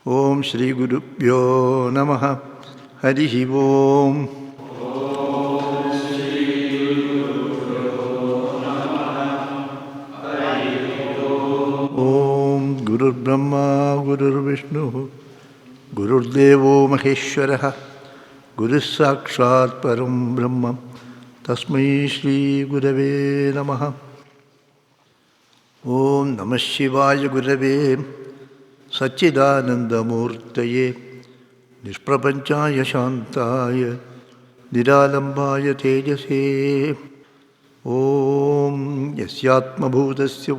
ഓം ശ്രീ ഗുരുഭ്യോ നമഃ. ഹരി ഓം. ഓം ഗുരുർബ്രഹ്മ ഗുരുർവിഷ്ണു ഗുരുർദേവോ മഹേശ്വരഃ ഗുരുഃ സാക്ഷാത് പരം ബ്രഹ്മ തസ്മൈ ശ്രീ ഗുരവേ നമഃ. ഓം നമഃ ശിവായ ഗുരവേ സച്ചിദാനന്ദമൂർത്തയേ നിഷ്പ്രപഞ്ചായ ശാന്തായ നിരാലംബായ തേജസേ. ഓം യസ്യാത്മഭൂതസ്യ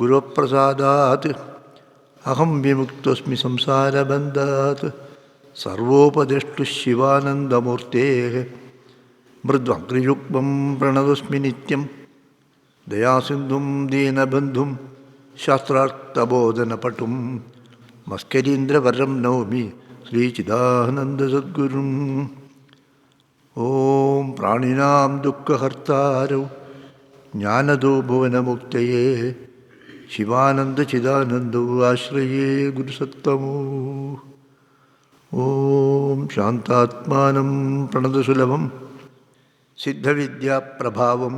ഗുരുപ്രസാദാത് അഹം വിമുക്തോസ്മി സംസാരബന്ധാത്. സർവോപദേഷ്ടു ശിവാനന്ദമൂർത്തേഃ മൃദ്വക്രയുഗ്മം പ്രണതോസ്മി നിത്യം. ദയാസിന്ധും ദീനബന്ധും ശാസ്ത്രാർത്ഥബോധനപട്ടും മസ്കരീന്ദ്രവരം നൗമി ശ്രീചിദാനന്ദസദ്ഗുരും. ഓം പ്രാണിനാം ദുഃഖഹർത്താരൗ ജ്ഞാനദോ ഭുവനമുക്തയേ ശിവാനന്ദചിദാനന്ദൗ ആശ്രയേ ഗുരുസത്തമോ. ഓം ശാന്താത്മാനം പ്രണതസുലഭം സിദ്ധവിദ്യാപ്രഭാവം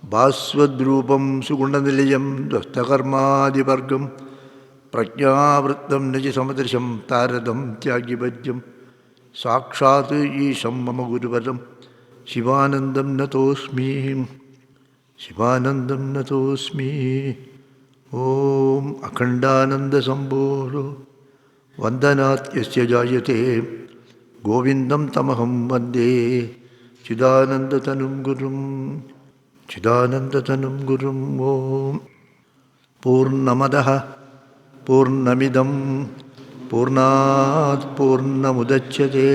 ഭാസ്വദ്രൂപം സുഗുണനിലയം ദ്വസ്തകർമാദിവർഗം പ്രജ്ഞാവൃത്തം നചി സമദൃശം താരതം ത്യാഗിപദ്യം. സാക്ഷാത് ഈശം മമ ഗുരുവരം ശിവാനന്ദം നതോസ്മി ശിവാനന്ദം നതോസ്മി. ഓം അഖണ്ഡാനന്ദസംഭൂതോ വന്ദനാത് യസ്യ ജായത്തെ ഗോവിന്ദം തമഹം വന്ദേ ചിദാനന്ദതനും ഗുരും ചിദാനന്ദതനും ഗുരും. ഓം പൂർണ്ണമദഃ പൂർണ്ണമിദം പൂർണ്ണാത് പൂർണ്ണമുദച്യത്തെ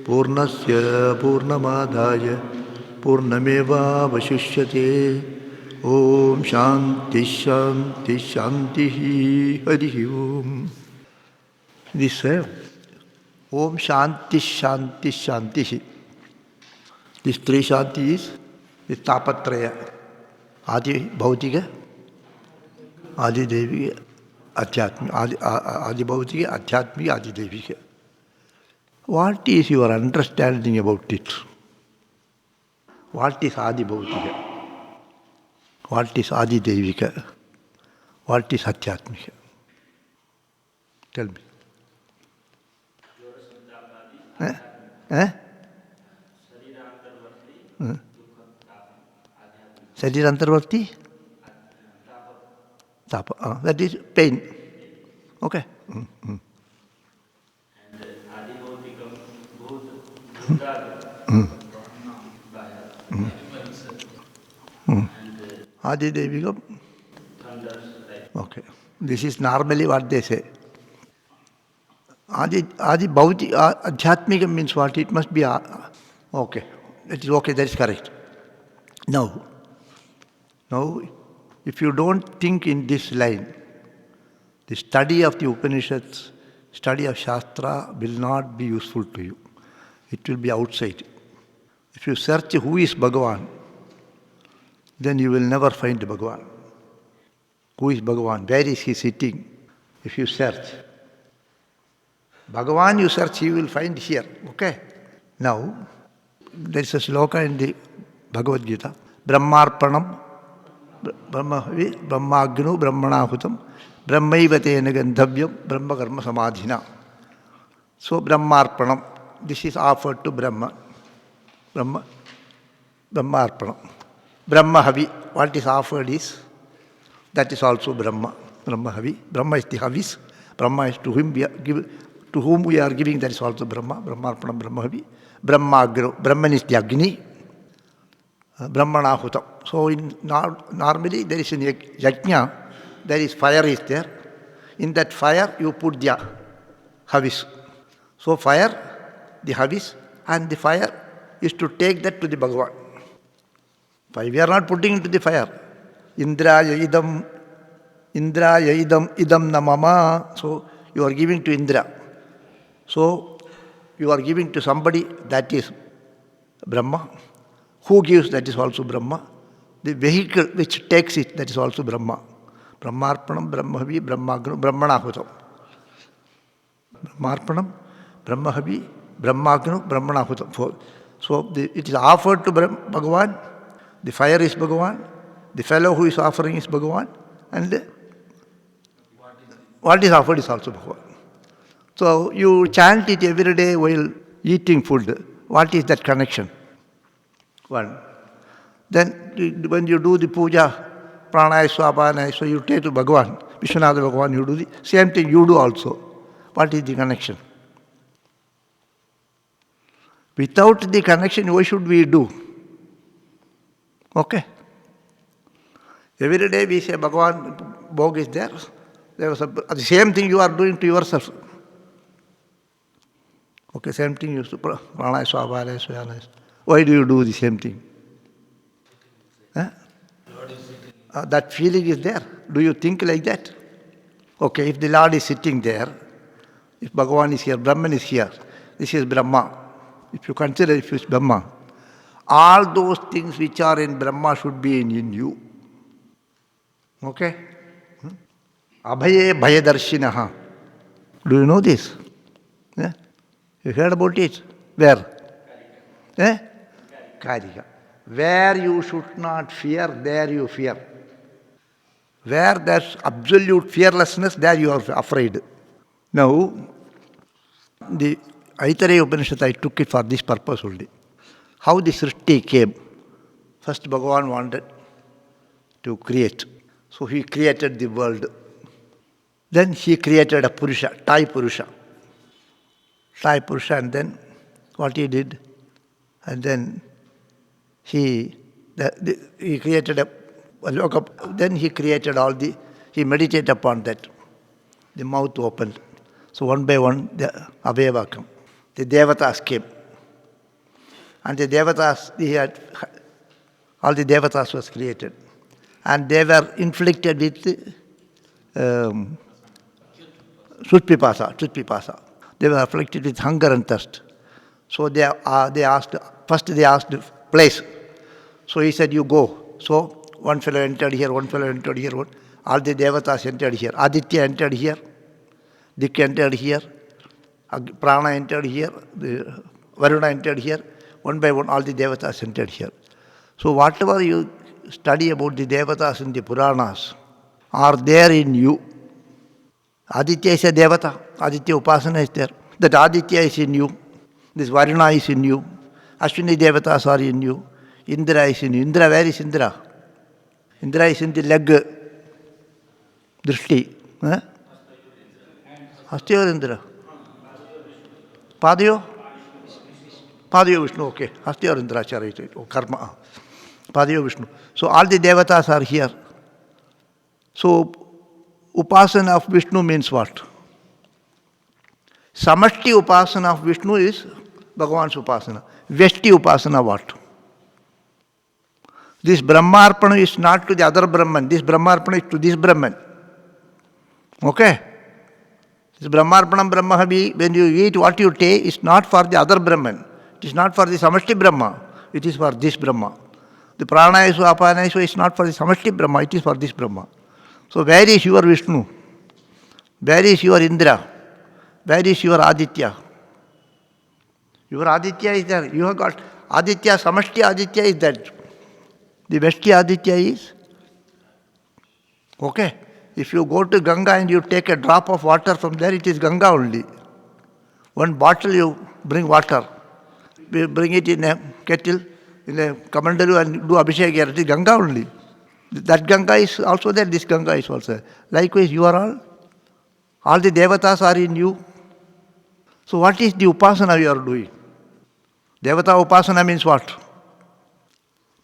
പൂർണ്ണസ്യ പൂർണ്ണമാദായ പൂർണ്ണമേവാവശിഷ്യത്തെ. ഓം ശാന്തി ശാന്തി ശാന്തി. ഹരി ഓം. ദിസ് ഓം ശാന്തി ശാന്തി ശാന്തി. ദിസ് ത്രീ ശാന്തിസ് താപത്രയ: ആദി ഭൗതിക, ആദിദൈവിക, ആധ്യാത്മിക. ആദിഭൗതിക, ആധ്യാത്മിക, ആദിദൈവിക. What is your understanding about it? What is ആദിഭൗതിക? വാട്ട് ഈസ് ആദിദൈവിക? വാട്ട് ഈസ് ആധ്യാത്മിക? Tell me. ശരീരാന്തർവർത്തി താപ. That is pain. ഓക്കെ. ആദിദൈവികം. Okay. This is normally what they say. ആദിഭൗതിക ആധ്യാത്മികം means what? It must be. Okay, that is okay, that is correct. Now, if you don't think in this line, the study of the Upanishads, study of Shastra will not be useful to you. It will be outside. If you search who is Bhagavan, then you will never find Bhagavan. Who is Bhagavan? Where is he sitting? If you search. Bhagavan you search, you will find here. Okay? Now, there is a sloka in the Bhagavad Gita. Brahmarpanam, Brahmagnu, Brahmanahutam, Brahmaivate Nagandhavyam, Brahma Karma Samadhina. So, Brahmarpanam, this is offered to Brahma. Brahmarpanam. Brahma Havi, what is offered is, that is also Brahma. Brahma Havi. Brahma is the Havis. Brahma is to whom we are giving, that is also Brahma. Brahmarpanam, Brahma Havi. Brahmagru. Brahman is the Agni. Brahmanahutam. So normally there is in yajna, there is fire is there. In that fire you put the Havis. So fire, the Havis, and the fire is to take that to the Bhagavan. We are not putting into the fire. Indraya idam namama. So you are giving to Indra. So you are giving to somebody, that is Brahma. Who gives, that is also Brahma. The vehicle which takes it, that is also Brahma. Brahmarpanam, Brahmahavi, Brahmagnu, Brahmanahutam. Brahmarpanam, Brahmahavi, Brahmagnu, Brahmanahutam. So it is offered to Bhagavan. The fire is Bhagavan. The fellow who is offering is Bhagavan. And what is offered is also Bhagavan. So you chant it every day while eating food. What is that connection? One. Then when you do the puja, pranaya, swapanaya, so you take to Bhagavan, Vishwanatha Bhagavan, you do the same thing you do also. What is the connection? Without the connection, what should we do? Okay. Every day we say Bhagavan, Bhog is there. There was the same thing you are doing to yourself. Okay, same thing you do. Pranaya, swapanaya, swapanaya. Why do you do the same thing? That feeling is there. Do you think like that? Okay, if the Lord is sitting there, if Bhagavan is here, Brahman is here, this is Brahma. If you consider if it's Brahma, all those things which are in Brahma should be in you. Okay? Abhaye bhayadarshinaha. Do you know this? Yeah? You heard about it? Where? Eh? Karika. Where you should not fear, there you fear. Where there's absolute fearlessness, there you are afraid. Now, the Aitareya Upanishad, I took it for this purpose only. How the Srishti came. First Bhagavan wanted to create. So he created the world. Then he created a Purusha, Tai Purusha. Tai Purusha, and then what he did? And then he created then he created he meditated upon that. The mouth opened. So one by one, the Aveva came. The Devatas came. And the Devatas, all the Devatas was created. And they were inflicted with Sutpipasa. They were afflicted with hunger and thirst. So they asked place. So he said, you go. So one fellow entered here, one fellow entered here. All the Devatas entered here. Aditya entered here. Dik entered here. Prana entered here. Varuna entered here. One by one, all the Devatas entered here. So whatever you study about the Devatas in the Puranas are there in you. Aditya is a Devata. Aditya Upasana is there. That Aditya is in you. This Varuna is in you. Ashwini Devatas are in you. Indra is in you. Indra, where is Indra? Indra is in the leg. Drishti. Hasti or Indra? Padayo? Padayo Vishnu, okay. Hasti or Indra, Karma. Padayo Vishnu. So all the Devatas are here. So Upasana of Vishnu means what? Samashti Upasana of Vishnu is Bhagavan's Upasana. Vyashti Upasana what? This Brahmarpana is not to the other Brahman. This Brahmarpana is to this Brahman. Okay? This Brahmarpanam Brahmahavi, when you eat what you take, is not for the other Brahman. It is not for the Samashti Brahma. It is for this Brahma. The pranayasva, apanayasva is not for the samashti Brahma, it is for this Brahma. So where is your Vishnu? Where is your Indra? Where is your Aditya? Your Aditya is there. You have got Aditya, samashti Aditya is that. The Veshti Aditya is, okay. If you go to Ganga and you take a drop of water from there, it is Ganga only. One bottle you bring water. We bring it in a kettle, in a kamandalu and do abhishek here. It is Ganga only. That Ganga is also there, this Ganga is also there. Likewise, you are all the devatas are in you. So what is the upasana you are doing? Devata upasana means what?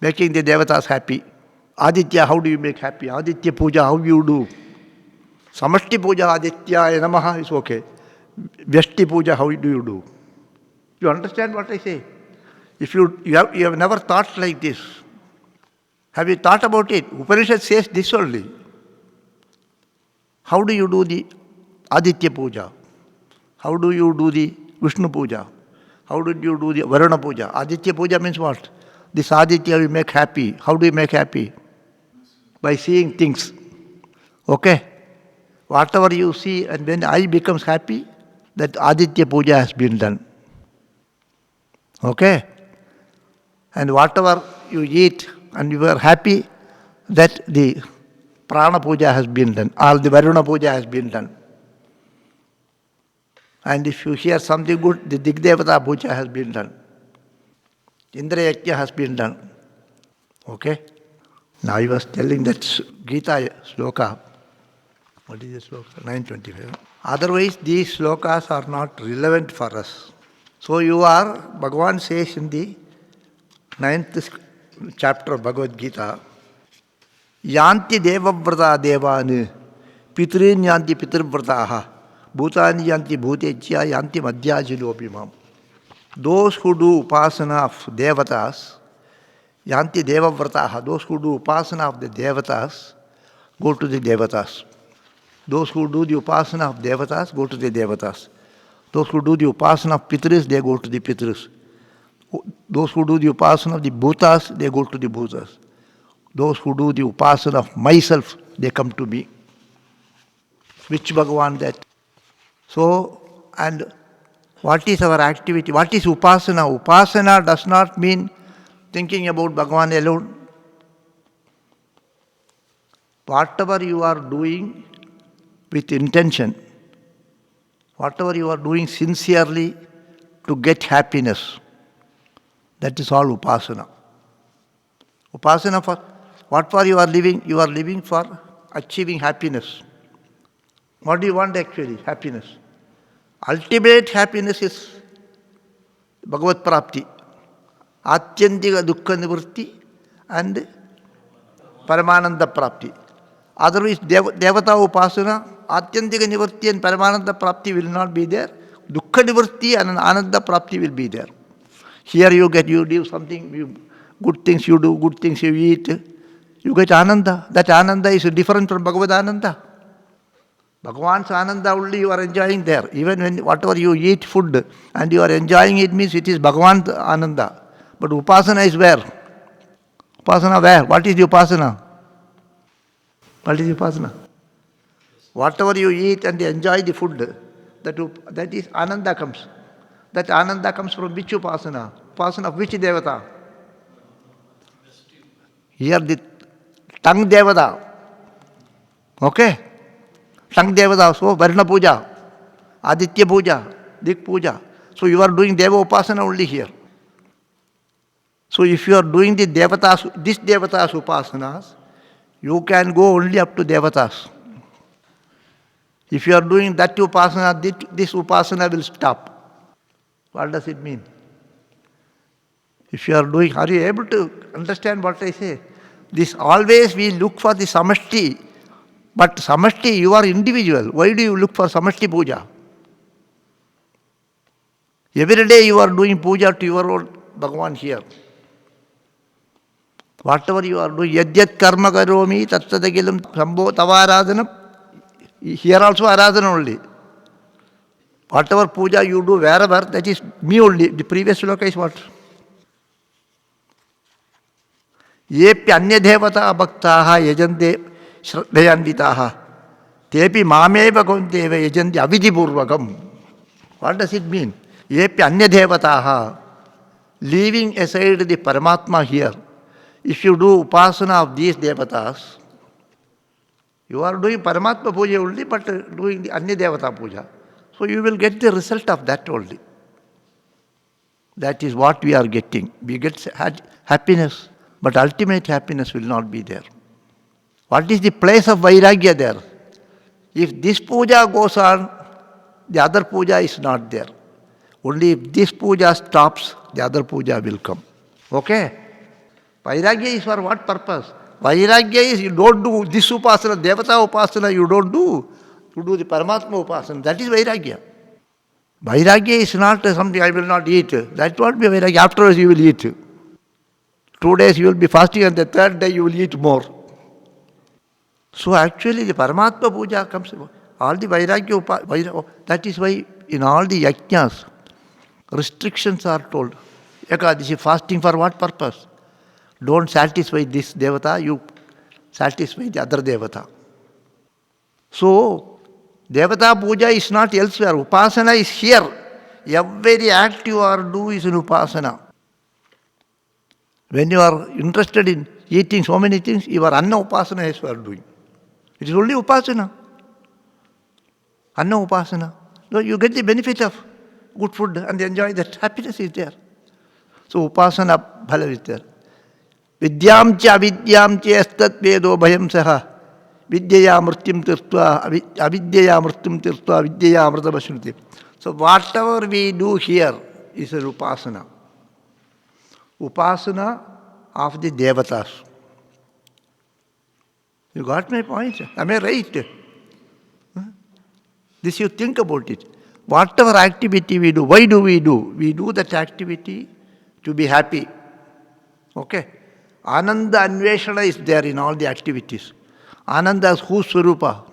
Making the devatas happy. Aditya, how do you make happy? Aditya puja, how you do? Samashti puja, Aditya Namaha is okay. Vyashti puja, how do you do? You understand what I say? If you have never thought like this, have you thought about it? Upanishad says this only. How do you do the Aditya puja? How do you do the Vishnu puja? How did you do the Varuna puja? Aditya puja means what? This Aditya we make happy. How do we make happy? By seeing things. Okay? Whatever you see and when eye becomes happy, that Aditya puja has been done. Okay? And whatever you eat and you are happy, that the Prana puja has been done. All the Varuna puja has been done. And if you hear something good, the Digdevata puja has been done. Indra Yakya has been done. Okay? Now I was telling that Gita sloka. What is the sloka? 925. Otherwise, these slokas are not relevant for us. So Bhagavan says in the 9th chapter of Bhagavad Gita, Yanti devavrata devani, pitrin yanti pitrivrataha, bhutani yanti bhutechya yanti madhyajilopimam. Those who do upasana of devatas, yanti devavrataha, those who do upasana of the devatas, go to the devatas. Those who do the upasana of devatas, go to the devatas. Those who do the upasana of pitris, they go to the pitris. Those who do the upasana of the bhutas, they go to the bhutas. Those who do the upasana of myself, they come to me. Which Bhagavan that? So, and what is our activity? What is upasana? Upasana does not mean thinking about Bhagavan alone. Whatever you are doing with intention, whatever you are doing sincerely to get happiness, that is all upasana. Upasana for what for you are living? You are living for achieving happiness. What do you want actually? Happiness. Ultimate happiness is Bhagavad Prapti, Atyantika Dukkha Nivritti and Paramananda Prapti. Otherwise, Devata Upasana, Atyantika Nivritti and Paramananda Prapti will not be there. Dukkha Nivritti and Ananda Prapti will be there. Here you do something, good things you do, good things you eat, you get Ananda. That Ananda is different from Bhagavad Ananda. Bhagavan's Ananda only you are enjoying there. Even when whatever you eat food and you are enjoying it means it is Bhagavan's Ananda. But Upasana is where? Upasana where? What is the Upasana? What is the Upasana? Whatever you eat and enjoy the food, that is Ananda comes. That Ananda comes from which Upasana? Upasana of which Devata? Here the tongue Devata. Okay? Tongue Devata, so Varna Puja, Aditya Puja, Dik Puja. So you are doing Deva Upasana only here. So if you are doing the Devatas, this Devatas Upasanas, you can go only up to Devatas. If you are doing that Upasana, this Upasana will stop. What does it mean? If you are doing, are you able to understand what I say? This always we look for the Samashti. But Samashti, you are individual. Why do you look for Samashti Puja? Every day you are doing puja to your own Bhagavan here. Whatever you are doing, Yadyat Karma Karomi, Tattadagilam Sambho Tavaradhanam, here also Aradhana only. Whatever puja you do wherever, that is me only. The previous sloka is what? Yepi anya devata bhaktaha yajante shraddhayanvitaha tepi mameva kunteva yajanti avidipurvakam. What does it mean? Yepi anya devataha, leaving aside the Paramatma here, if you do upasana of these devatas, you are doing Paramatma puja only, but doing the Anya Devata puja. So you will get the result of that only. That is what we are getting. We get happiness, but ultimate happiness will not be there. What is the place of Vairagya there? If this puja goes on, the other puja is not there. Only if this puja stops, the other puja will come. Okay? Vairagya is for what purpose? Vairagya is you don't do this upasana, devata upasana you don't do. You do the Paramatma upasana. That is Vairagya. Vairagya is not something I will not eat. That won't be Vairagya. Afterwards you will eat. 2 days you will be fasting and the third day you will eat more. So actually the Paramatma puja comes, all the Vairagya, that is why in all the yajnas, restrictions are told. Ekadashi, fasting for what purpose? Don't satisfy this devata, you satisfy the other devata. So, devata puja is not elsewhere. Upasana is here. Every act you are do is in upasana. When you are interested in eating so many things, your anna upasana is you are doing. It is only upasana. Anna upasana. So you get the benefit of good food and enjoy that. Happiness is there. So upasana bhala is there. Vidyam cha avidyam cha astat vedo bhayam saha vidyaya mrityam tirtva avidyaya mrityam tirtva vidyaya amrita bashnuti. So whatever we do here is an upasana. Upasana of the devatas. You got my point? Am I right? This you think about it. Whatever activity we do, why do? We do that activity to be happy. Okay? Ananda Anveshana is there in all the activities. Ananda is whose Swarupa?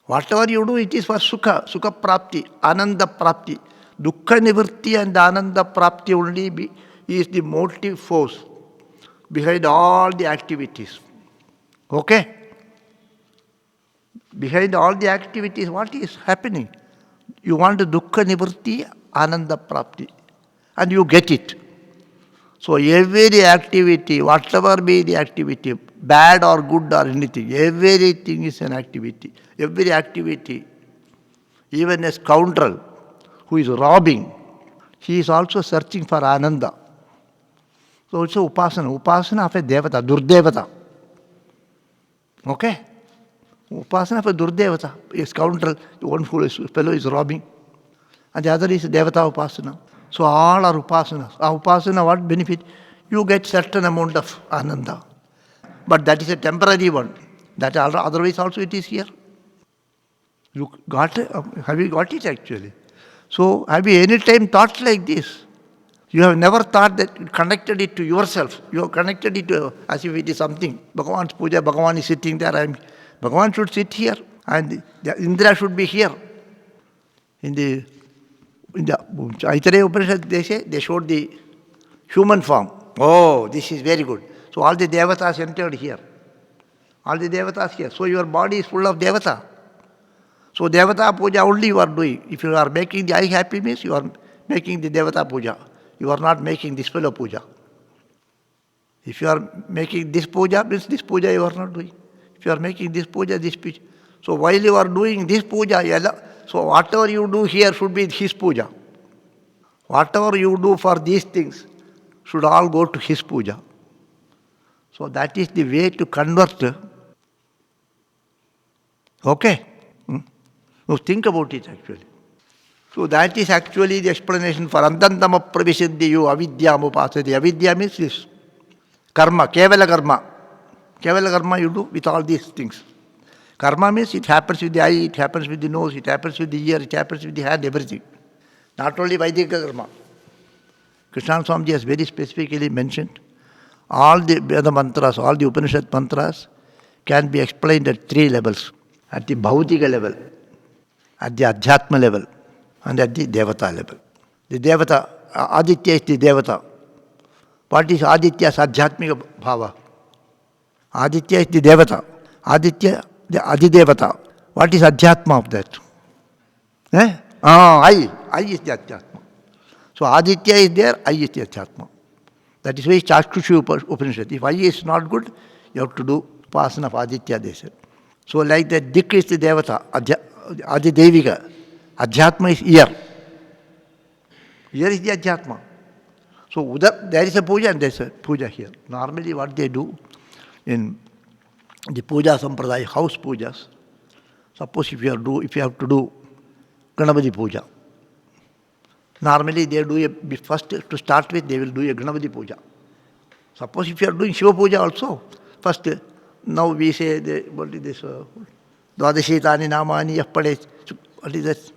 Whatever you do, it is for Sukha, Sukha Prapti, Ananda Prapti. Dukkha Nivritti and Ananda Prapti only is the motive force behind all the activities. Okay? Behind all the activities, what is happening? You want Dukkha Nivritti, Ananda Prapti, and you get it. So every activity, whatever be the activity, bad or good or anything, everything is an activity. Every activity, even a scoundrel who is robbing, he is also searching for Ananda. So it's upasana. Upasana of a devata, Durdevata. Okay? Upasana of a Durdevata. A scoundrel, one foolish fellow is robbing. And the other is Devata Upasana. So all are upasanas. Upasana, what benefit? You get certain amount of Ananda. But that is a temporary one. That otherwise also it is here. You got it? Have you got it actually? So have you any time thought like this? You have never thought that, connected it to yourself. You have connected it to, as if it is something. Bhagavan's puja, Bhagavan is sitting there. Bhagavan should sit here. And Indra should be here. In the Aitareya Upanishad, they showed the human form. Oh, this is very good. So all the devatas entered here. All the devatas here. So your body is full of devata. So devata puja only you are doing. If you are making the I happy means you are making the devata puja. You are not making this fellow puja. If you are making this puja means this puja you are not doing. If you are making this puja, this puja. So while you are doing this puja, so whatever you do here should be his puja. Whatever you do for these things should all go to his puja. So that is the way to convert. Okay? Now think about it actually. So that is actually the explanation for Antantama Pravishiddhiyu Avidyam Upasati. Avidya means this. Karma, Kevala Karma. Kevala Karma you do with all these things. Karma means it happens with the eye, it happens with the nose, it happens with the ear, it happens with the hand, everything. Not only Vaidika Karma. Krishna Swamiji has very specifically mentioned all the Veda mantras, all the Upanishad mantras can be explained at 3 levels. At the Bhautika level, at the Adhyatma level, and at the Devata level. The Devata, Aditya is the Devata. What is Aditya's Adhyatmika Bhava? Aditya is the Devata. Aditya, the Adidevata. What is Adhyatma of that? I is the Adhyatma. So Aditya is there, I is the Adhyatma. That is why Chakshushi Upanishad. If I is not good, you have to do Upasana of Aditya, they said. So like that, Dik is the Devata, Adidevika. Adhyatma is ear. Ear is the Adhyatma. So there is a puja and there is a puja here. Normally what they do in the puja sampradaya, house pujas, suppose if you have to do Ganapati puja, normally they do first to start with they will do a Ganapati puja. Suppose if you are doing Shiva puja also, first now we say what is this? Dvadashitani namani yappade. What is that?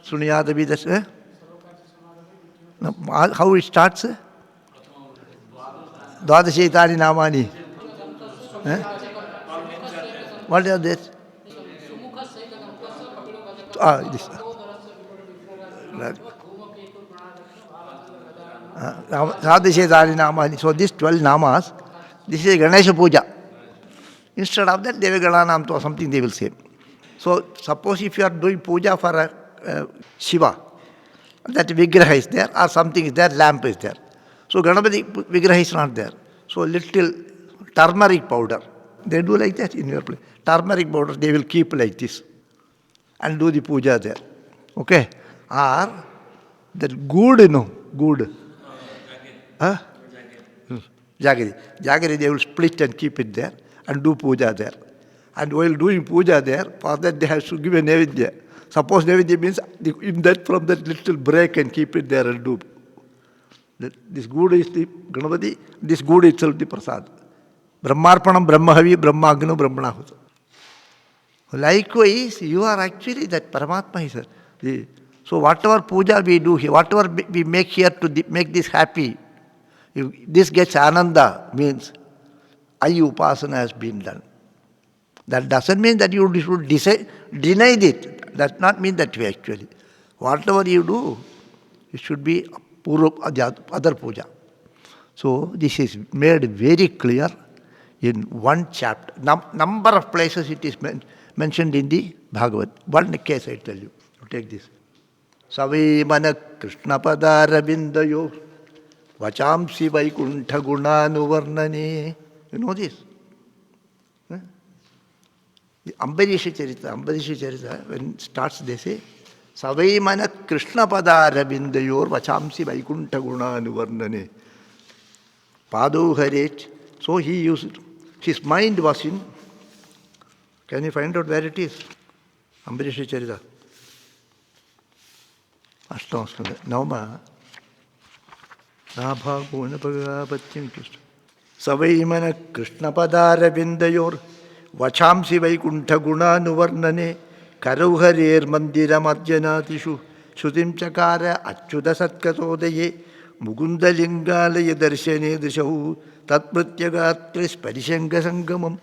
Sunyadavi das. How it starts? Dvadashitani namani. What are this? This. Dvadashitani namani. So these 12 namas, this is Ganesha puja. Instead of that, Devagananam or something they will say. So suppose if you are doing puja for Shiva, that Vigraha is there or something is there, lamp is there. So Ganapati Vigraha is not there. So little turmeric powder. They do like that in your place. Turmeric powder they will keep like this and do the puja there. Okay? Or that good, good. Jaggery. Jaggery they will split and keep it there and do puja there. And while doing puja there, for that they have to give a nevidya. Suppose nevidya means in that from that little break and keep it there and do. This good is the Ganapati, this good itself the prasad. Brahmarpanam, Brahmahavi, Brahmagnu, Brahmanahuta. Likewise, you are actually that Paramatma is. So whatever puja we do here, whatever we make here to make this happy, if this gets ananda, means Upasana has been done. That doesn't mean that you should deny it. Does not mean that way actually. Whatever you do, it should be other puja. So this is made very clear in one chapter. Number of places it is mentioned in the Bhagavad. One case I tell you. Take this. Savai mana Krishna padaravindayo vachamsi vaikuntha gunanuvarnane. You know this? The Ambarisha Charita, when it starts, they say, Savai mana Krishna padaravindayor vachamsi vaikuntha gunanuvarnane. Pado haret. So he used, his mind was in, can you find out where it is? Ambarisha Charita. Ashtamaspada. Nauma. Nabhaguna Bhagavatyam Krishna. Savai mana Krishna padaravindayor vachamsi vaikuntha gunanuvarnane karauharer mandiram arjanatishu shutim chakara achyuta satkatodaye mugunda lingalaya darshane drishahu tatpratyagatris parishanga sangamam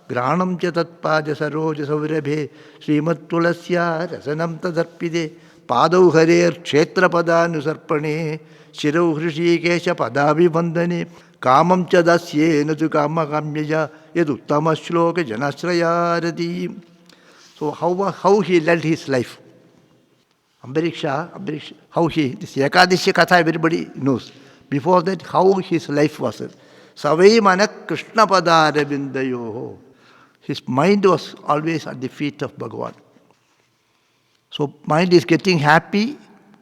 granam cha tatpaja saroja savirabhe srimad tulasya rasanam tadarpide padau harer kshetrapadanusarpane shirau hrishikesha padabhivandane kamam cha dasyena tu kama kamyaya yaduttama shloka janashrayarati. So how he led his life. Ambariksha, how this Ekadishya Katha everybody knows. Before that, how his life was. Savai mana Krishna padaravindayoho. His mind was always at the feet of Bhagavan. So mind is getting happy.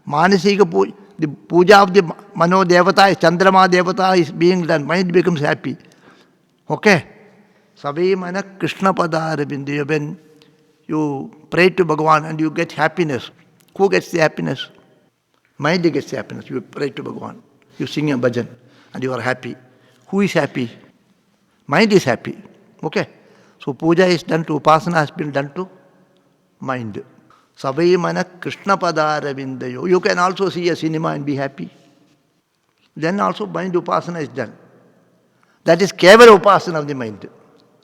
Manasika puja, the puja of the Mano Devata, Chandrama Devata is being done. Mind becomes happy. Okay? Savai mana Krishna padaravindayo. When you pray to Bhagavan and you get happiness. Who gets the happiness? Mind gets the happiness. You pray to Bhagavan. You sing a bhajan and you are happy. Who is happy? Mind is happy. Okay? So puja is done to, upasana has been done to mind. Savai mana Krishna padaravindayo. You can also see a cinema and be happy. Then also mind upasana is done. That is kevala upasana of the mind.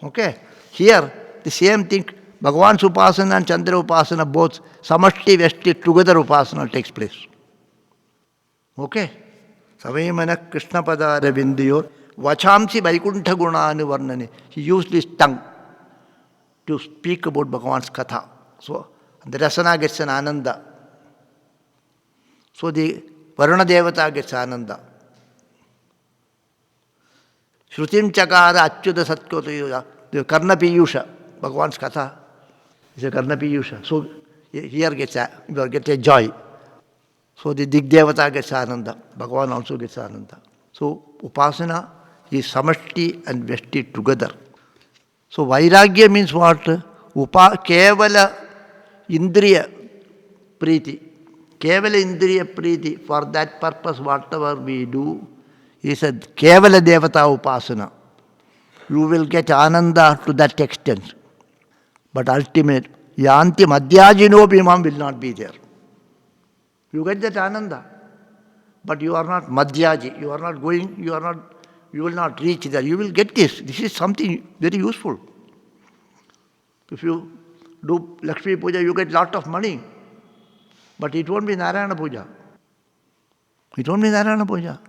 Okay? Here, the same thing, Bhagavan's upasana and Chandra upasana, both samashti veshti together upasana takes place. Okay? Savaimana Krishna Padara Vindiyor, Vachamsi Vaikuntha Gunanu Varnani. He used his tongue to speak about Bhagavan's Katha. So the Rasana gets an Ananda. So the Varuna Devata gets Ananda. Shrutim Chakara Achyuta Satkotayuja, the Karna Piyusha, Bhagavan's Katha is a Karna Piyusha. So here gets a joy. So the Digdevata gets Ananda, Bhagavan also gets Ananda. So Upasana is Samashti and Veshti together. So Vairagya means what? Kevala Indriya Priti. Kevala Indriya Priti. For that purpose, whatever we do is a Kevala Devata Upasana. You will get Ananda to that extent. But ultimate, Yanti Madhyajino Bhimam will not be there. You get that Ananda. But you are not Madhyaji. You are not going, you will not reach there. You will get this. This is something very useful. If you do Lakshmi Puja, you get lot of money. But it won't be Narayana Puja. It won't be Narayana Puja.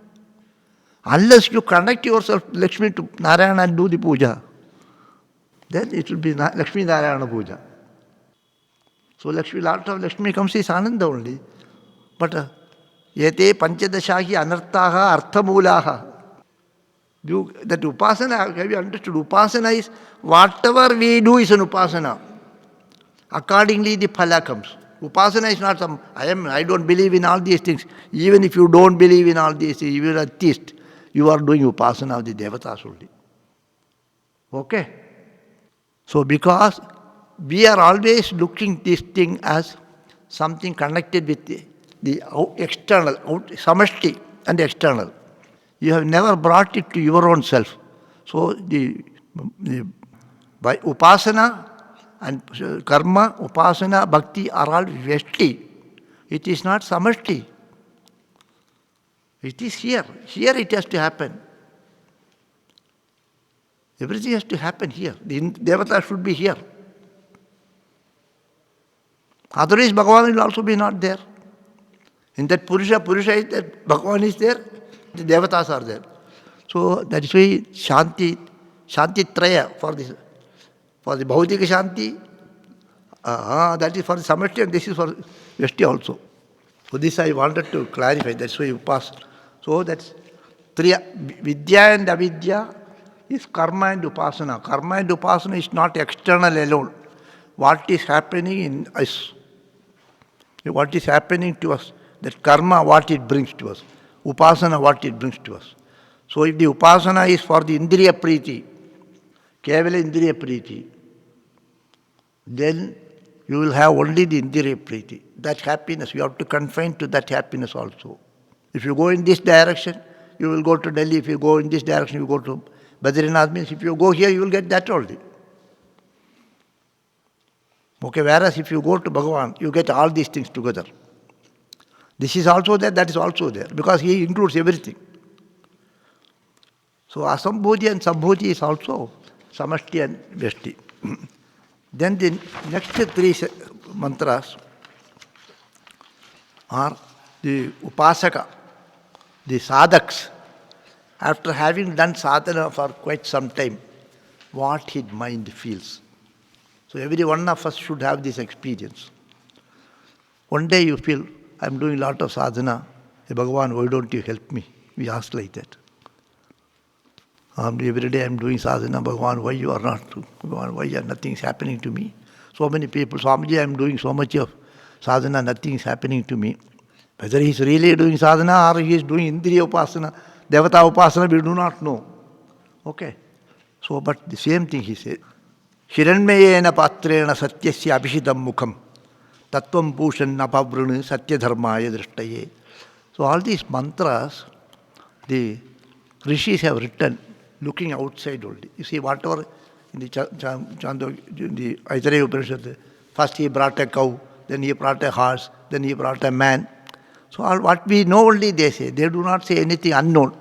Unless you connect yourself Lakshmi to Narayana and do the puja, then it will be Lakshmi Narayana Puja. So lot of Lakshmi comes is Ananda only. But Yete Panchadashahi Anartaha Arthamulaha. That Upasana, have you understood? Upasana is whatever we do is an Upasana. Accordingly the phala comes. Upasana is not some, I don't believe in all these things. Even if you don't believe in all these things, you are a theist, you are doing Upasana of the Devatas only. Okay? So because we are always looking this thing as something connected with the external, samashti and external. You have never brought it to your own self. So by Upasana and karma, Upasana, Bhakti are all Veshti. It is not samashti. It is here. Here it has to happen. Everything has to happen here. The Devata should be here. Otherwise Bhagavan will also be not there. In that Purusha is there, Bhagavan is there, the Devatas are there. So that is why Shanti Traya for the Bhautika Shanti, that is for the Samashti and this is for Veshti also. So this I wanted to clarify, that's why you pass. So that's Vidya and Avidya is karma and Upasana. Karma and Upasana is not external alone. What is happening in us? What is happening to us? That karma, what it brings to us. Upasana, what it brings to us. So if the Upasana is for the Indriya Priti, Kevala Indriya Priti, then you will have only the Indriya Priti. That happiness, you have to confine to that happiness also. If you go in this direction, you will go to Delhi. If you go in this direction, you go to Badrinath. Means if you go here, you will get that only. Okay, whereas if you go to Bhagavan, you get all these things together. This is also there, that is also there, because he includes everything. So Asambhoti and Sambhoti is also Samashti and Veshti. Then the next three mantras are the Upasaka, the sadhaks. After having done sadhana for quite some time, what his mind feels. So every one of us should have this experience. One day you feel, I am doing a lot of sadhana. Hey Bhagavan, why don't you help me? We ask like that. Every day I am doing sadhana. Bhagavan, why you are not? Bhagavan, why nothing is happening to me? So many people, Swamiji, I am doing so much of sadhana, nothing is happening to me. Whether he is really doing sadhana or he is doing Indriya Upasana, Devata Upasana, we do not know. Okay. So, but the same thing he said. Hiranmayena patrena satyasya abhishitam mukham tattvam pushan napavrunu satya dharmaya drishtaye. So all these mantras, the rishis have written looking outside only. You see, whatever in the Aitareya Upanishad, first he brought a cow, then he brought a horse, then he brought a man. So all what we know only they say. They do not say anything unknown.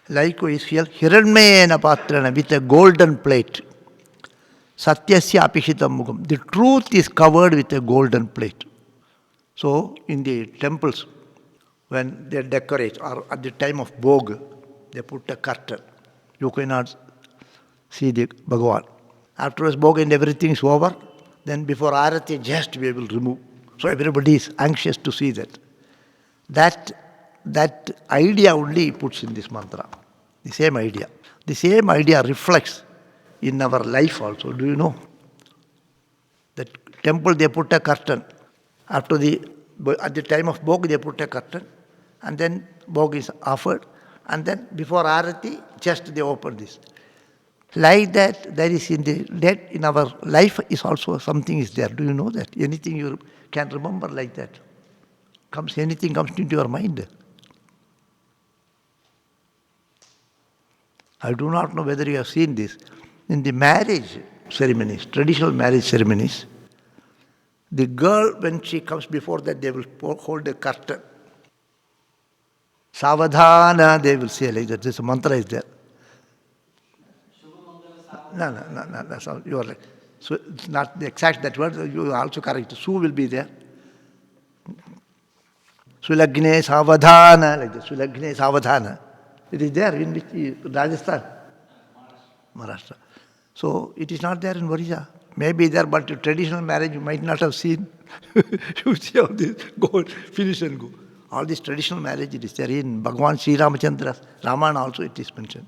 Likewise here, Hiranmayena patrana, with a golden plate. Satyasya apishitam mukham. The truth is covered with a golden plate. So in the temples, when they decorate, or at the time of Bhog, they put a curtain. You cannot see the Bhagavan. Afterwards, Bhog and everything is over. Then before Arati, just we will remove. So everybody is anxious to see that. That idea only he puts in this mantra. The same idea. The same idea reflects in our life also. Do you know? That temple they put a curtain. At the time of Bhog they put a curtain. And then Bhog is offered. And then before Arati, just they open this. Like that, there is in our life is also something is there. Do you know that? Anything you can remember like that? Anything comes into your mind. I do not know whether you have seen this. In the marriage ceremonies, traditional marriage ceremonies, the girl, when she comes before that, they will hold a curtain. Savadhana, they will say like that. This mantra is there. No, that's all. You are like, so it's not the exact that word, you are also correct. Su will be there. Sulagne Savadhana, like this. Sulagne Savadhana. It is there in which Rajasthan? Maharashtra. So it is not there in Orissa. Maybe there, but traditional marriage you might not have seen. You see all this, go, finish and go. All this traditional marriage, it is there in Bhagavan Sri Ramachandra, Ramana also it is mentioned.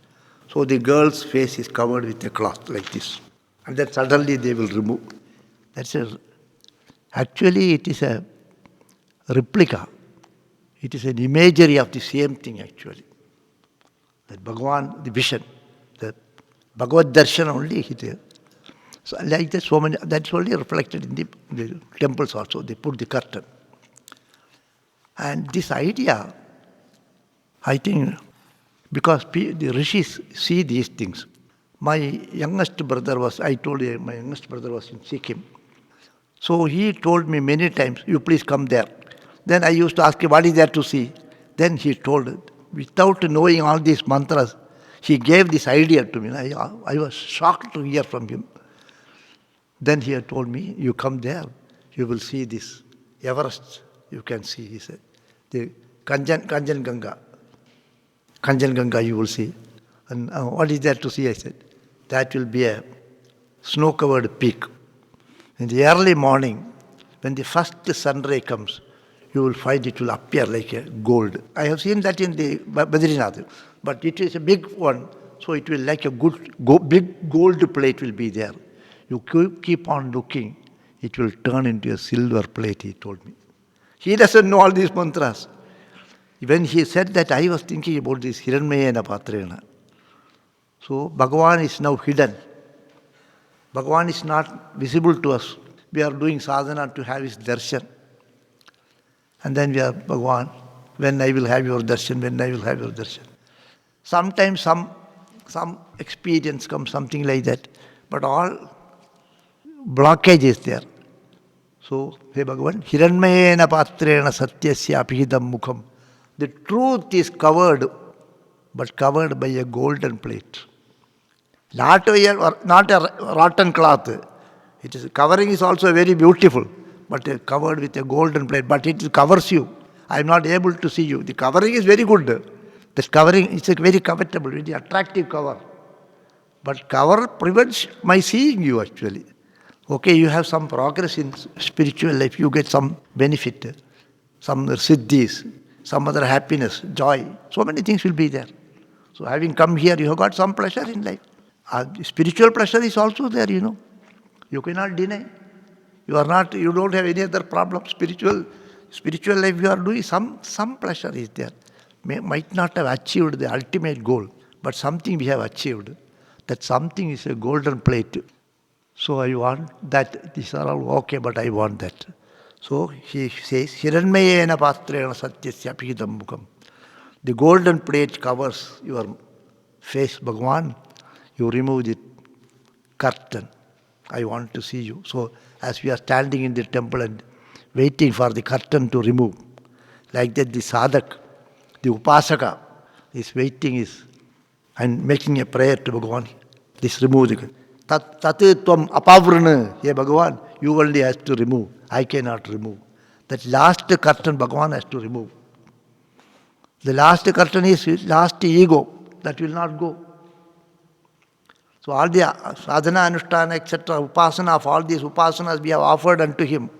So the girl's face is covered with a cloth like this. And then suddenly they will remove. Actually it is a replica. It is an imagery of the same thing actually. That Bhagavan, the vision, the Bhagavad Darshan only is there. So like that, so many, that's only reflected in the temples also. They put the curtain. And this idea, I think, because the rishis see these things. My youngest brother was in Sikkim. So he told me many times, you please come there. Then I used to ask him, what is there to see? Then he told, without knowing all these mantras, he gave this idea to me. I was shocked to hear from him. Then he had told me, you come there, you will see this Everest, you can see, he said. The Kanchenjunga you will see. And what is there to see, I said. That will be a snow-covered peak. In the early morning, when the first sun ray comes, you will find it will appear like a gold. I have seen that in the Badrinath, but it is a big one, so it will like a big gold plate will be there. You keep on looking, it will turn into a silver plate, he told me. He doesn't know all these mantras. When he said that, I was thinking about this Hiranmayena Patrena. So Bhagavan is now hidden. Bhagavan is not visible to us. We are doing sadhana to have his darshan. And then we are, Bhagavan, when I will have your darshan, when I will have your darshan. Sometimes some experience comes, something like that. But all blockage is there. So, hey Bhagavan, Hiranmayena Patrena Satyasya Apihidam Mukham. The truth is covered, but covered by a golden plate. Not a rotten cloth. Covering is also very beautiful, but covered with a golden plate. But it covers you. I am not able to see you. The covering is very good. This covering is a very covetable, very attractive cover. But cover prevents my seeing you actually. Okay, you have some progress in spiritual life. You get some benefit, some siddhis, some other happiness, joy. So many things will be there. So having come here, you have got some pleasure in life. Spiritual pleasure is also there, you know. You cannot deny. You don't have any other problem. Spiritual life you are doing, some pleasure is there. Might not have achieved the ultimate goal, but something we have achieved. That something is a golden plate. So I want that. These are all okay, but I want that. So he says, Hiranmayena Patrena Satyasya Apihidam Mukham. The golden plate covers your face, Bhagavan. You remove the curtain. I want to see you. So as we are standing in the temple and waiting for the curtain to remove, like that the sadhak, the upasaka, is waiting and making a prayer to Bhagavan. This remove the curtain. Tat tvam apavrana. Hey Bhagavan, you only has to remove. I cannot remove. That last curtain Bhagavan has to remove. The last curtain is last ego. That will not go. So all the sadhana, anushtana, etc., upasana of all these upasanas we have offered unto him.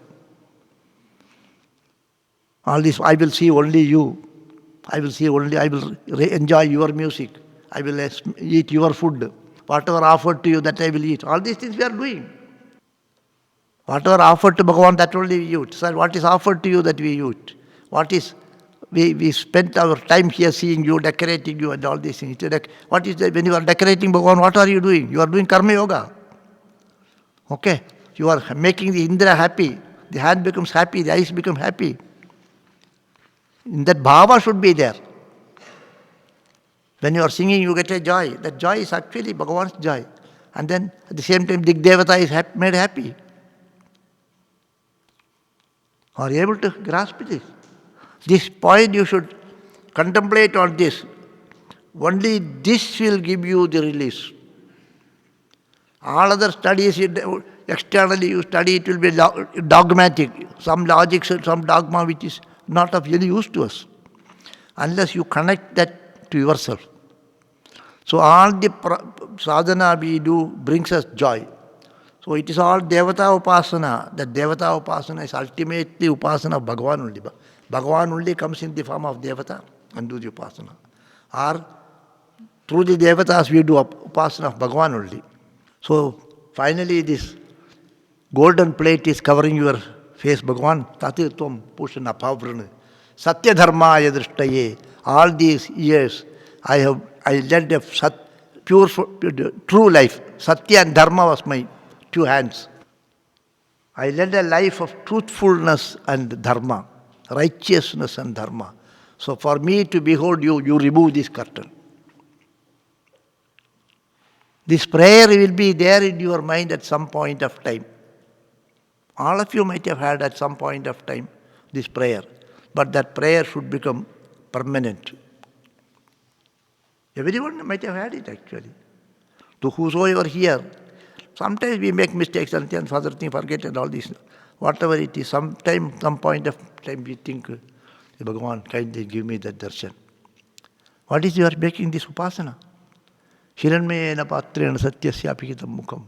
All this, I will see only you. I will enjoy your music. I will eat your food. Whatever offered to you, that I will eat. All these things we are doing. Whatever offered to Bhagavan, that only we eat. So what is offered to you, that we eat. We spent our time here seeing you, decorating you and all these things. What is that? When you are decorating Bhagavan, what are you doing? You are doing karma yoga. Okay? You are making the Indra happy. The hand becomes happy, the eyes become happy. In that bhava should be there. When you are singing, you get a joy. That joy is actually Bhagavan's joy. And then at the same time, Dig Devata is made happy. Are you able to grasp this? This point you should contemplate on this. Only this will give you the release. All other studies, externally you study, it will be dogmatic. Some logic, some dogma which is not of any use to us. Unless you connect that to yourself. So all the sadhana we do brings us joy. So it is all Devata Upasana. That Devata Upasana is ultimately Upasana of Bhagavan only. Bhagavan only comes in the form of Devata and do the Upasana. Or through the Devatas we do Upasana of Bhagavan only. So finally this golden plate is covering your face, Bhagavan. Tatitvam Pushana Pavrana. Satya Dharma Yadrishtaye. All these years I led a pure, true life. Satya and Dharma was my two hands. I led a life of truthfulness and Dharma, righteousness and Dharma. So for me to behold you, you remove this curtain. This prayer will be there in your mind at some point of time. All of you might have had at some point of time this prayer. But that prayer should become permanent. Everyone might have had it actually. To whosoever here, sometimes we make mistakes and other things, forget and all this. Whatever it is, some point of time we think, Bhagavan, kindly give me that darshan. What is you are making this upasana? Hiranmayena patrena satyasya apihitam mukham.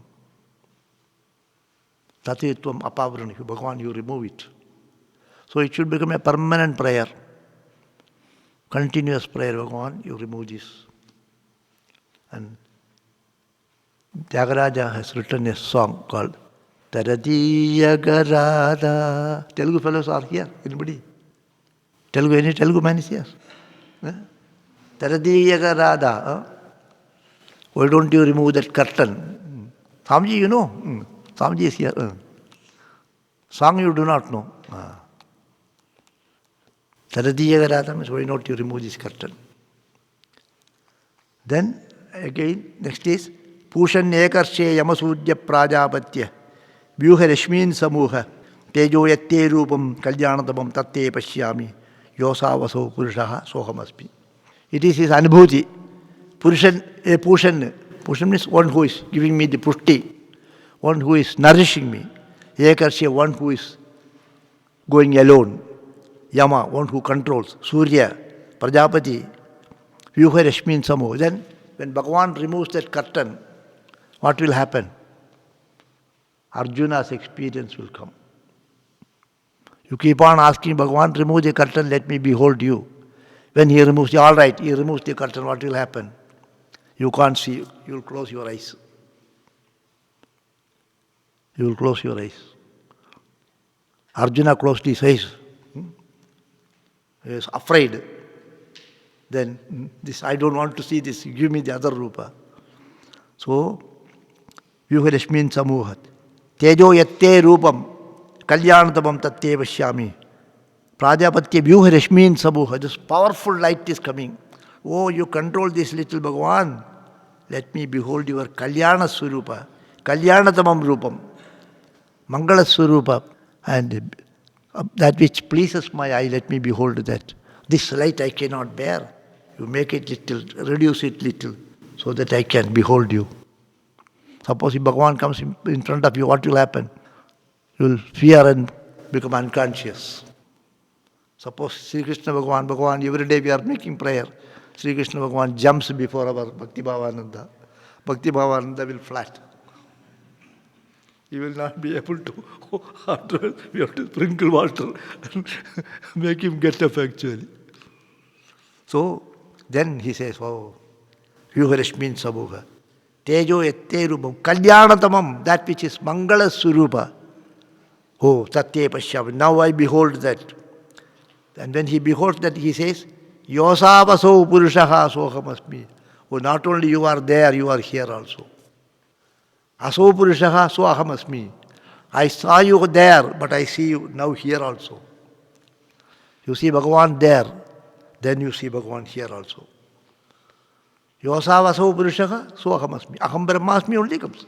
Tatitvam apavrana. Bhagavan, you remove it. So it should become a permanent prayer. Continuous prayer, Bhagavan, you remove this. And Tyagaraja has written a song called Taradiyagarada. Telugu fellows are here. Anybody? Any Telugu man is here? Taradiyagarada. Why don't you remove that curtain? Swamiji, you know? Swamiji is here. Song you do not know. Taradiyagarada means why not you remove this curtain? Then again, next is Pushan Ekarshe Yamasudya Prajapatya Vyuha Rashmin Samuha Tejo Yatte Rupam Kalyanadamam Tatte Pashyami Yosavaso Purushaha Sohamaspi. It is his anubhuti. Pushan means one who is giving me the pushti, one who is nourishing me. Ekarshe, one who is going alone. Yama, one who controls. Surya, Prajapati, Vyuha Rashmin Samuha. Then when Bhagavan removes that curtain, what will happen? Arjuna's experience will come. You keep on asking Bhagavan, remove the curtain, let me behold you. When he removes it, all right, he removes the curtain, what will happen? You can't see, you will close your eyes. You will close your eyes. Arjuna closed his eyes. He is afraid. Then this, I don't want to see this, give me the other rupa. So, Vyuha Rashmin Samuhat. Tejo Yatte Rupam Kalyanadamam Tatte Vashyami. Prajapatya Vyuha Rashmin Samuha. This powerful light is coming. Oh, you control this little Bhagavan. Let me behold your Kalyana Swarupa. Kalyanadamam Rupam. Mangala Swarupa. And that which pleases my eye, let me behold that. This light I cannot bear. You make it little, reduce it little, so that I can behold you. Suppose if Bhagavan comes in front of you, what will happen? You will fear and become unconscious. Suppose Sri Krishna Bhagavan, every day we are making prayer. Sri Krishna Bhagavan jumps before our Bhakti Bhavananda. Bhakti Bhavananda will flat. He will not be able to. After we have to sprinkle water and make him get up actually. So then he says, oh, Yuharashmin Sabuha. Tejo ette rupam. Kalyanatamam, that which is Mangala Surupa. Oh, Tatye Pashyam. Now I behold that. And when he beholds that, he says, Yosavaso Purushaha Sohamasmi. Oh, not only you are there, you are here also. Aso Purushaha Sohamasmi. I saw you there, but I see you now here also. You see Bhagavan there, then you see Bhagavan here also. Yosavaso Purushaha Sohamasmi. Aham Brahmasmi only comes.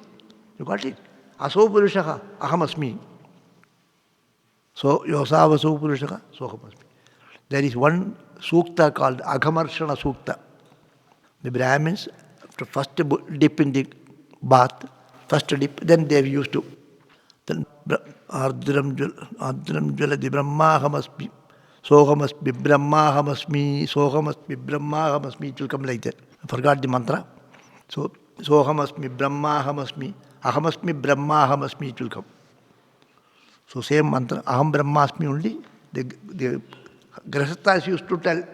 You got it? Aso Purushaha Ahamasmi. So Yosavaso Purushaha Sohamasmi. There is one sukta called Aghamarshana Sukta. The Brahmins, after first dip in the bath, first dip, then they used to. Then Ardram Jaladi Brahmahamasmi, Sohamasmi, Brahmahamasmi, Sohamasmi, Brahmahamasmi. It will come like that. I forgot the mantra. So Sohamasmi, Brahmahamasmi, Ahamasmi, Brahmahamasmi. It will come. So same mantra, Aham Brahmasmi only. The Grahasthas used to tell,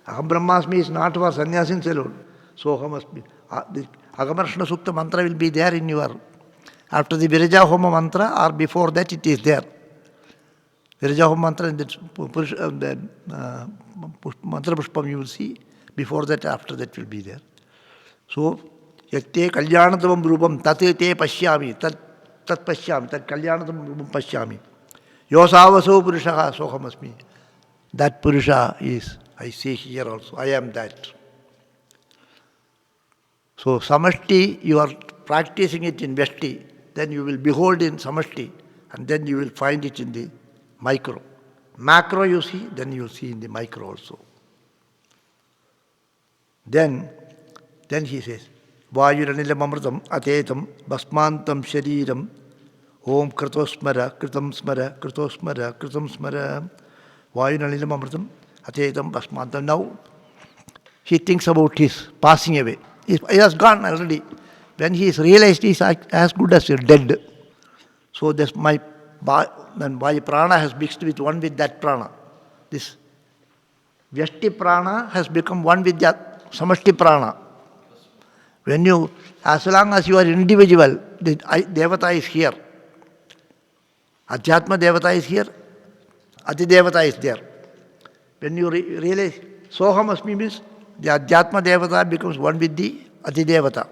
Aham Brahmasmi is not for sannyasins alone. So Ahamasmi. The Agamarshana Sukta mantra will be there in your, after the Viraja Homa mantra or before that it is there. Viraja Homa mantra in the mantra pushpam you will see, before that, after that will be there. So, Yakte Kalyanatam Rupam Tate Te Pashyami, Tat Pashyami, Tat Kalyanatam Rupam Pashyami. Yosavaso Purushaha Sohamasmi. That Purusha is, I see here also, I am that. So Samashti, you are practicing it in Vyashti, then you will behold in Samashti, and then you will find it in the micro. Macro you see, then you will see in the micro also. Then he says, Vayuranilam Amritam Atetam Basmantam Shariram Om Kritosmara Kritam Smara Kritosmara Kritam Smara Vayunalilam Amritam Atetam Basmantam. Now he thinks about his passing away. He has gone already. When he is realized he is as good as dead. So this my prana has mixed with one with that prana. This Vyashti prana has become one with that Samashti prana. When you, as long as you are individual, the Devata is here. Adhyatma Devata is here. Adi Devata is there. When you realize Sohamasmi means the Adhyatma Devata becomes one with the Adi Devata.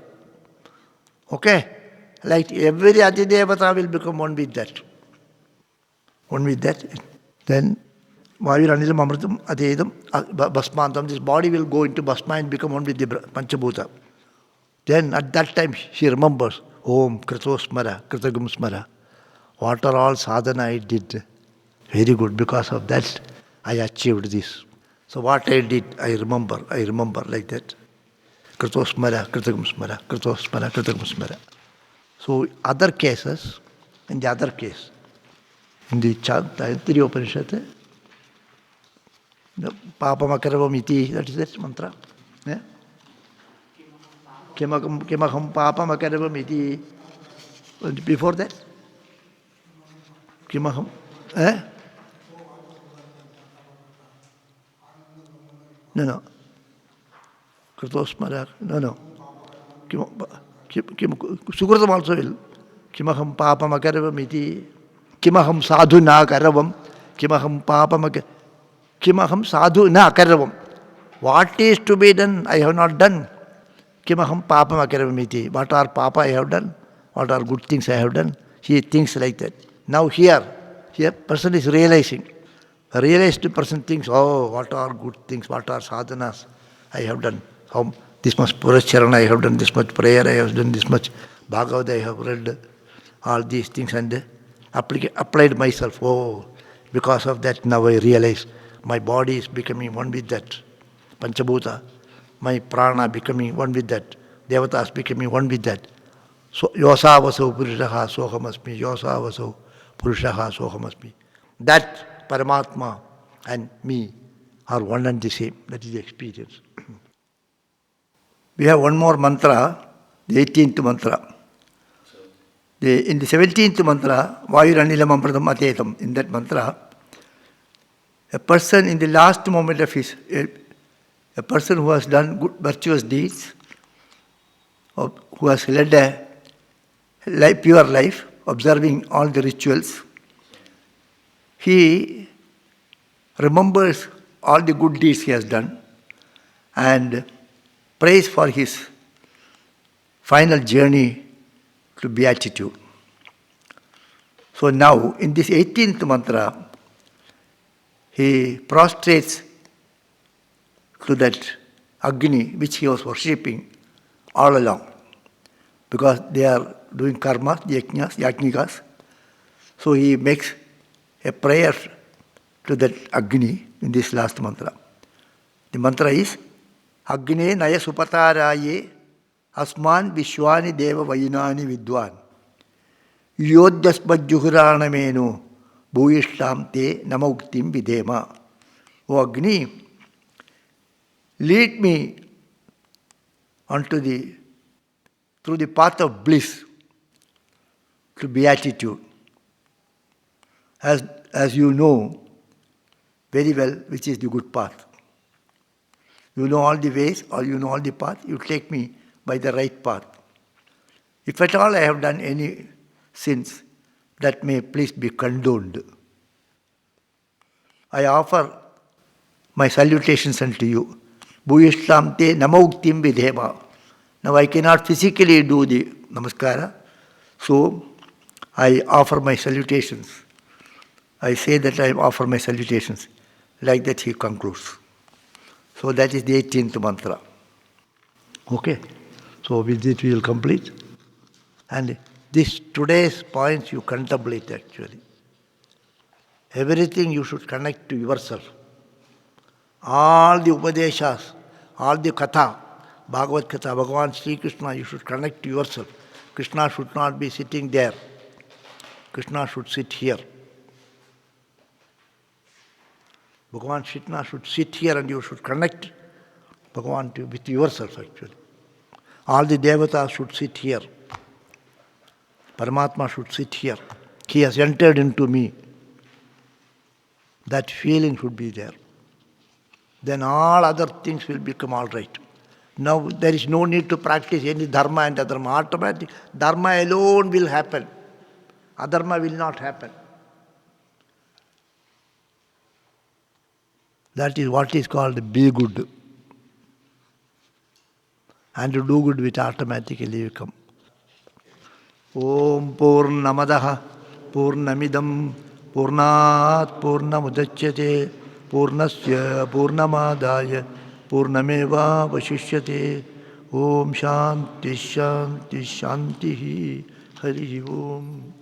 Okay? Like every Adi Devata will become one with that. One with that. Then Vayuranilam Amritam Adedam Basmantam. This body will go into Basma and become one with the Panchabhuta. Then at that time she remembers, Om Kritosmara, Kritagam Smara. What are all sadhana I did? Very good. Because of that I achieved this. So what I did, I remember like that. Kritosmara, Kritagam Smara, Kritosmara, Kritagam Smara. So other cases, in the other case, in the Tayantiri Upanishad, Papamakaram iti, that is that mantra. Yeah? Kimaham Papamakaram iti. Before that? Kimaham? Eh? No. Kritosmara, no. Sukritam also will. Kimaham Papamakaram iti. Kimaham sadhu na karavam. Kimaham sadhu na karavam. What is to be done, I have not done. Kimaham papam akaravamiti. What are papa I have done? What are good things I have done? He thinks like that. Now here person is realizing. A realized person thinks, oh, what are good things, what are sadhanas I have done. This much Puracharana I have done, this much prayer I have done, this much Bhagavad I have read, all these things, and applied myself. Oh, because of that now I realize my body is becoming one with that Panchabhuta, my prana becoming one with that, Devatas becoming one with that. So Yosavaso Purushaha Sohamasmi, Yosavaso Purushaha Sohamasmi. That Paramatma and me are one and the same. That is the experience. We have one more mantra, the 18th mantra. In the 17th mantra, Vayuranilam Amritam Atetam, in that mantra, a person in the last moment of his, a person who has done good, virtuous deeds, or who has led a pure life, observing all the rituals, he remembers all the good deeds he has done and prays for his final journey to beatitude. So now, in this 18th mantra, he prostrates to that Agni which he was worshipping all along, because they are doing karma, the yajnikas. So he makes a prayer to that Agni in this last mantra. The mantra is Agne Naya Supataraye Asman Vishwani Deva Vayunani Vidwan Yodhyasmad Juhuranamenu Bhuyishtam Te Namauktim Videma. O Agni, lead me through the path of bliss to beatitude. As you know very well which is the good path. You know all the ways, or you know all the path, you take me by the right path. If at all I have done any sins, that may please be condoned. I offer my salutations unto you. Bhuyishtam te namauktim vidhema. Now I cannot physically do the namaskara, so I offer my salutations. I say that I offer my salutations. Like that he concludes. So that is the 18th mantra. Okay. So with it we will complete. And this today's points you contemplate actually. Everything you should connect to yourself. All the Upadeshas, all the Katha, Bhagavad Katha, Bhagavan Sri Krishna, you should connect to yourself. Krishna should not be sitting there. Krishna should sit here. Bhagavan Krishna should sit here and you should connect Bhagavan with yourself actually. All the Devatas should sit here. Paramatma should sit here. He has entered into me. That feeling should be there. Then all other things will become all right. Now there is no need to practice any dharma and adharma. Automatic dharma alone will happen. Adharma will not happen. That is what is called be good. And to do good which automatically will come. Om Purnamadaha Purnamidam Purnat Purnamudachyate Purnasya Purnamadaya Purnameva Vashishyate. Om Shanti Shanti Shanti Hari Om.